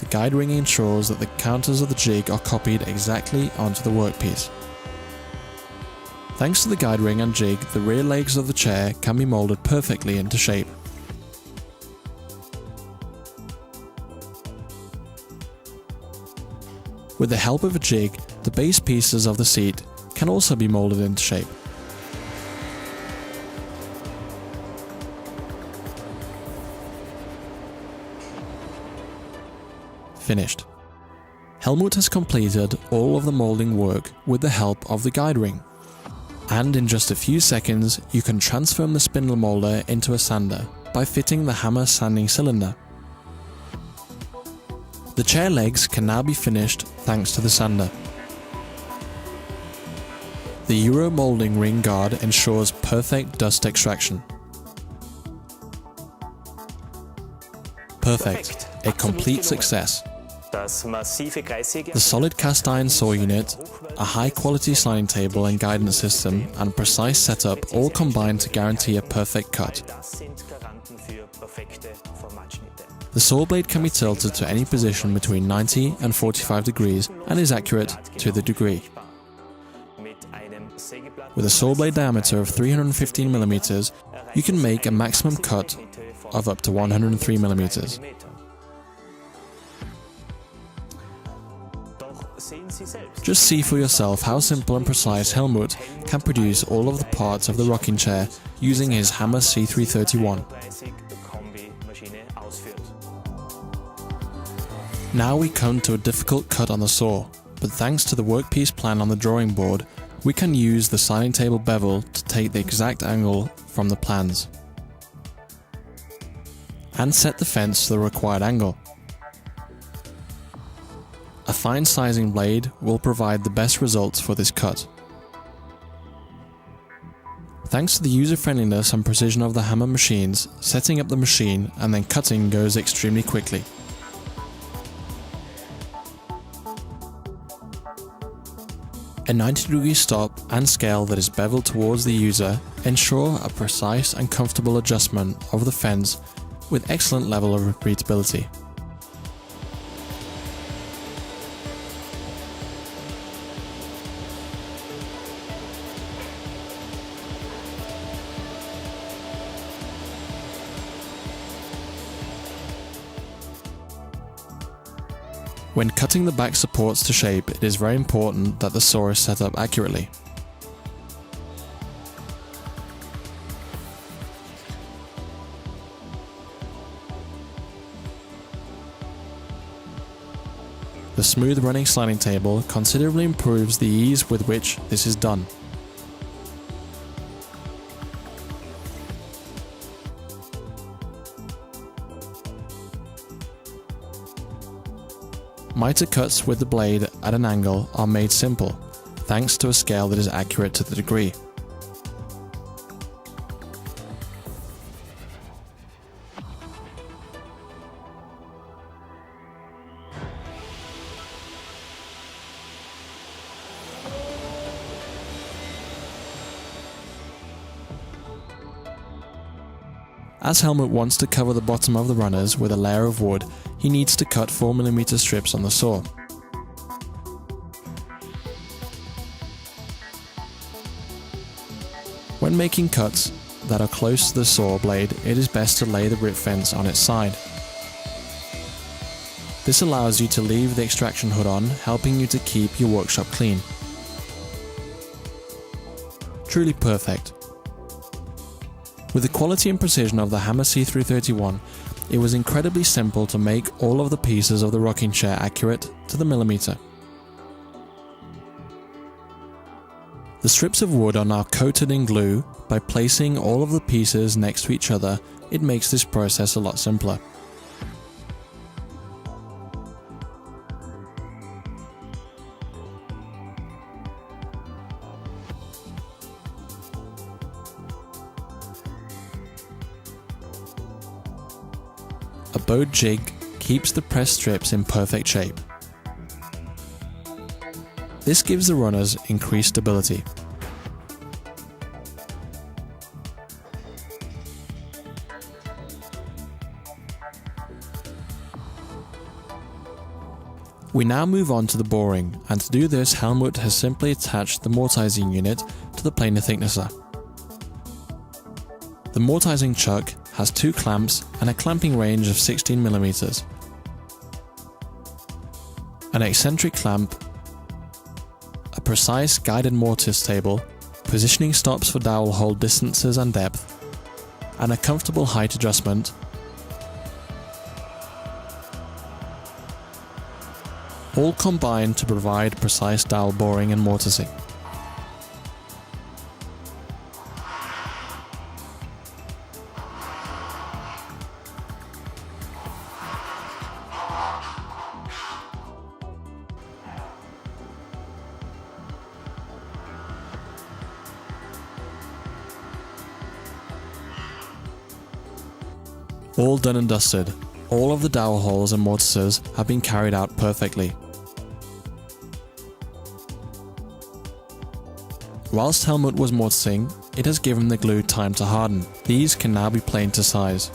the guide ring ensures that the counters of the jig are copied exactly onto the workpiece. Thanks to the guide ring and jig, the rear legs of the chair can be moulded perfectly into shape. With the help of a jig, the base pieces of the seat can also be moulded into shape. Finished. Helmut has completed all of the moulding work with the help of the guide ring. And in just a few seconds, you can transform the spindle moulder into a sander by fitting the hammer sanding cylinder. The chair legs can now be finished thanks to the sander. The Euro moulding ring guard ensures perfect dust extraction. Perfect. A complete success. The solid cast iron saw unit, a high quality sliding table and guidance system, and precise setup all combine to guarantee a perfect cut. The saw blade can be tilted to any position between 90 and 45 degrees and is accurate to the degree. With a saw blade diameter of 315 mm, you can make a maximum cut of up to 103 mm. Just see for yourself how simple and precise Helmut can produce all of the parts of the rocking chair using his Hammer C331. Now we come to a difficult cut on the saw, but thanks to the workpiece plan on the drawing board, we can use the sliding table bevel to take the exact angle from the plans and set the fence to the required angle. A fine sizing blade will provide the best results for this cut. Thanks to the user-friendliness and precision of the hammer machines, setting up the machine and then cutting goes extremely quickly. A 90-degree stop and scale that is beveled towards the user ensure a precise and comfortable adjustment of the fence with excellent level of repeatability. When cutting the back supports to shape, it is very important that the saw is set up accurately. The smooth running sliding table considerably improves the ease with which this is done. Miter cuts with the blade at an angle are made simple, thanks to a scale that is accurate to the degree. As Helmut wants to cover the bottom of the runners with a layer of wood, he needs to cut 4mm strips on the saw. When making cuts that are close to the saw blade, it is best to lay the rip fence on its side. This allows you to leave the extraction hood on, helping you to keep your workshop clean. Truly perfect. With the quality and precision of the Hammer C331, it was incredibly simple to make all of the pieces of the rocking chair accurate to the millimeter. The strips of wood are now coated in glue. By placing all of the pieces next to each other, it makes this process a lot simpler. A bowed jig keeps the pressed strips in perfect shape. This gives the runners increased stability. We now move on to the boring, and to do this Helmut has simply attached the mortising unit to the planer thicknesser. The mortising chuck has 2 clamps and a clamping range of 16mm. An eccentric clamp, a precise guided mortise table, positioning stops for dowel hole distances and depth, and a comfortable height adjustment, all combine to provide precise dowel boring and mortising. All done and dusted. All of the dowel holes and mortises have been carried out perfectly. Whilst Helmut was mortising, it has given the glue time to harden. These can now be planed to size.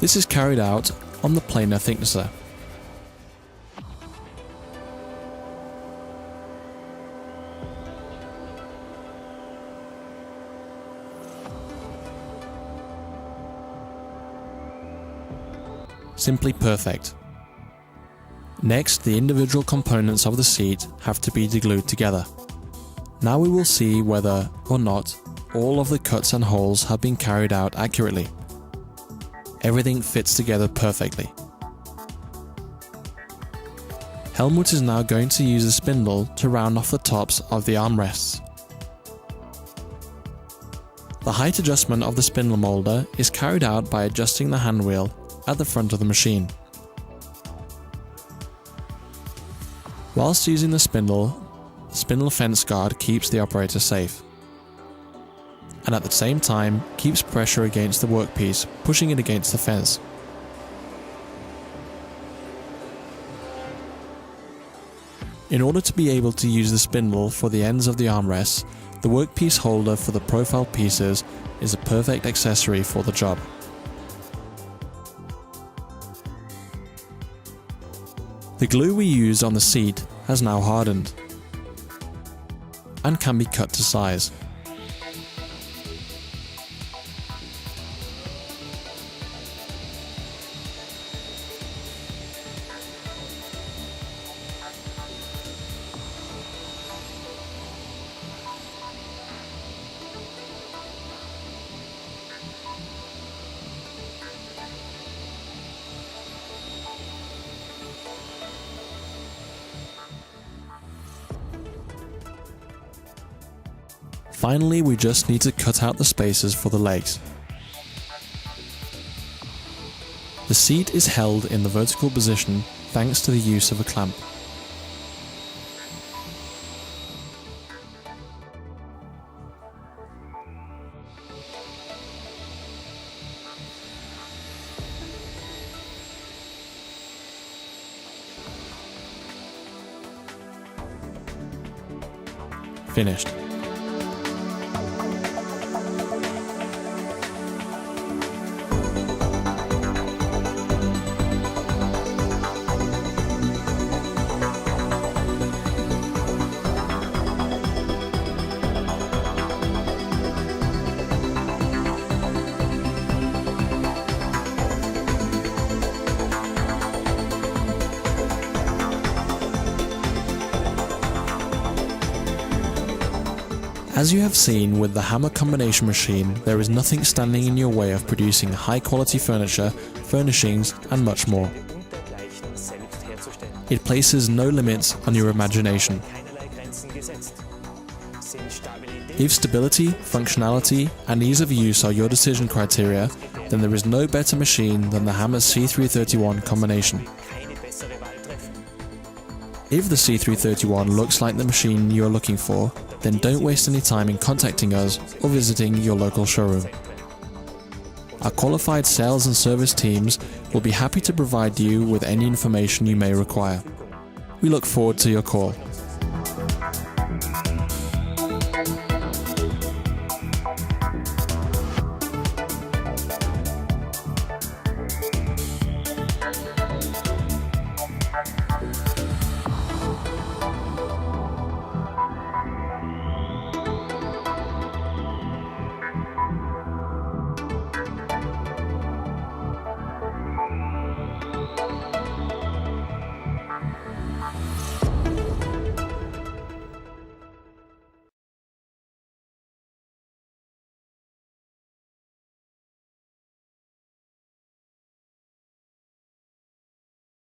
This is carried out on the planer thicknesser. Simply perfect. Next, the individual components of the seat have to be deglued together. Now we will see whether or not all of the cuts and holes have been carried out accurately. Everything fits together perfectly. Helmut is now going to use a spindle to round off the tops of the armrests. The height adjustment of the spindle moulder is carried out by adjusting the handwheel at the front of the machine. Whilst using the spindle fence guard keeps the operator safe, and at the same time keeps pressure against the workpiece, pushing it against the fence. In order to be able to use the spindle for the ends of the armrests, the workpiece holder for the profile pieces is a perfect accessory for the job. The glue we used on the seat has now hardened and can be cut to size. Finally, we just need to cut out the spaces for the legs. The seat is held in the vertical position thanks to the use of a clamp. Finished. As you have seen with the hammer combination machine, there is nothing standing in your way of producing high quality furniture, furnishings and much more. It places no limits on your imagination. If stability, functionality and ease of use are your decision criteria, then there is no better machine than the Hammer C331 combination. If the C331 looks like the machine you are looking for, then don't waste any time in contacting us or visiting your local showroom. Our qualified sales and service teams will be happy to provide you with any information you may require. We look forward to your call.